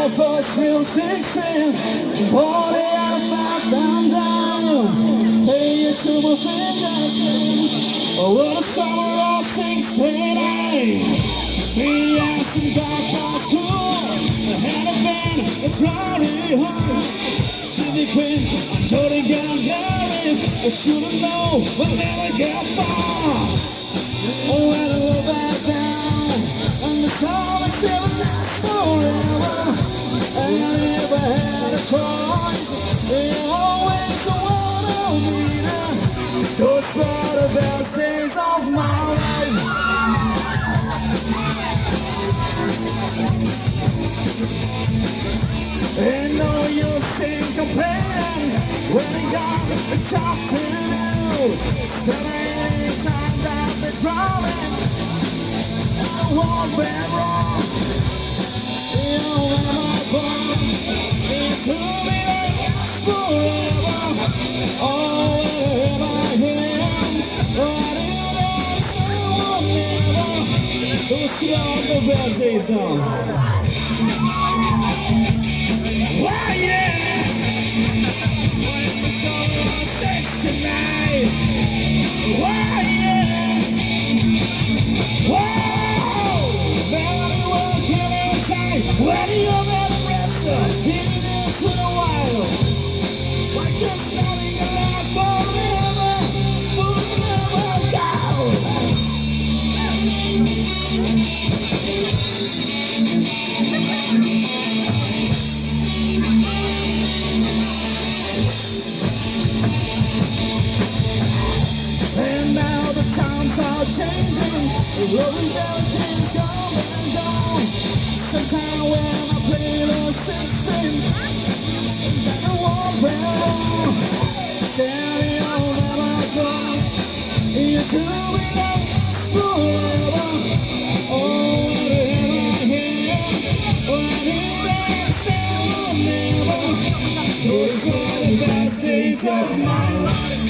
my first real 16. Bought it out of 5 down. Play it to my fingers, man. Oh, what a summer of 69. Me and some dark was cool. I had a band that's really hard. Jimmy Quinn, Jody got married. I should've known, but never got far. Oh, when I look back down, and the song is never last forever. I never had a choice. They always one of me. Those were the best days of my life. Ain't no use in complaining when you got a job to do. Spending time that they're driving, and what went wrong? You know my phone, it could be last forever. Oh, wherever him, but it is now or never. Those two are the best days of. Why, yeah! When the summer of 69. Why, yeah! Whoa! Now you won't get inside. When you're at a wrestler, hitting into the wild. Like this nothing can last forever. Forever go! And now the times are changing. Rose everything's come and gone. Sometime when I play the 16, that the war went wrong. Tell me you'll never go. You do me last forever. Oh, whatever here, when it ends now or never. Those were the best days of my life.